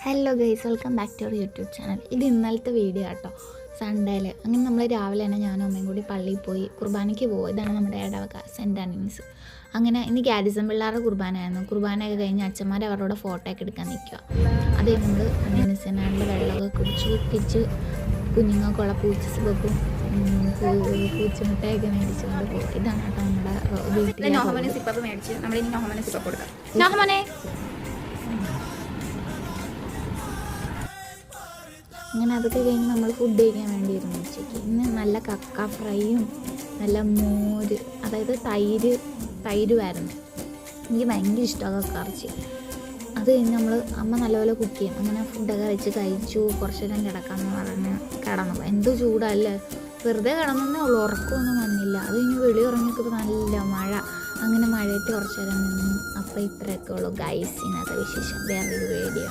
Hello guys, welcome back to our YouTube channel. ഇത് ഇന്നലത്തെ video കേട്ടോ, സൺഡേയിൽ. അങ്ങനെ നമ്മൾ രാവിലെ തന്നെ ഞാനും അമ്മയും കൂടി പള്ളിയിൽ പോയി കുർബാനയ്ക്ക് പോകും. ഇതാണ് നമ്മുടെ ഇടവക സെൻറ്റ് ആൻ്റണീസ്. അങ്ങനെ ഇന്ന് ക്യാരിസം പിള്ളേരുടെ കുർബാനയായിരുന്നു. കുർബാനയൊക്കെ കഴിഞ്ഞ് അച്ഛന്മാർ അവരുടെ ഫോട്ടോ ഒക്കെ എടുക്കാൻ നിൽക്കുക. അതേ നമ്മൾ നെനിസനാളിൻ്റെ വെള്ളമൊക്കെ കുടിച്ച് തിരിച്ച് കുഞ്ഞുങ്ങൾക്കുള്ള പൂച്ചസുഖക്കും പൂച്ചമുട്ടയൊക്കെ മേടിച്ചുകൊണ്ട് പോകും. ഇതാണ് കേട്ടോ നമ്മുടെ വീട്ടിൽ. നോഹമനെ സിപ്പപ്പ് മേടിച്ച് നമ്മളിനി നോഹമനെ സിപ്പപ്പ് കൊടുക്കാം. നോഹമനെ അങ്ങനെ അതൊക്കെ കഴിഞ്ഞ് നമ്മൾ ഫുഡ് കഴിക്കാൻ വേണ്ടിയിരുന്നു ഉച്ചയ്ക്ക്. ഇന്ന് നല്ല കക്ക ഫ്രൈയും നല്ല മോര്, അതായത് തൈരുമായിരുന്നു. എനിക്ക് ഭയങ്കര ഇഷ്ടമാണ് കക്കയിറച്ചി. അത് കഴിഞ്ഞ് അമ്മ നല്ലപോലെ കുക്ക് ചെയ്യും. അങ്ങനെ ഫുഡൊക്കെ വെച്ച് കഴിച്ചു. കുറച്ച് നേരം കിടക്കാമെന്ന് പറഞ്ഞ് കിടന്നു. എന്തോ ചൂടല്ലേ, വെറുതെ കിടന്നേ ഉള്ളൂ, ഉറക്കമൊന്നും വന്നില്ല. അത് കഴിഞ്ഞ് വെളി ഇറങ്ങിയപ്പോൾ നല്ല മഴ. അങ്ങനെ മഴയത്ത് കുറച്ച് നേരം നിന്നു. അപ്പോൾ ഇത്രയൊക്കെ ഉള്ളൂ ഗൈസ് ഇന്നത്തെ വിശേഷം. വേറൊരു വീഡിയോ.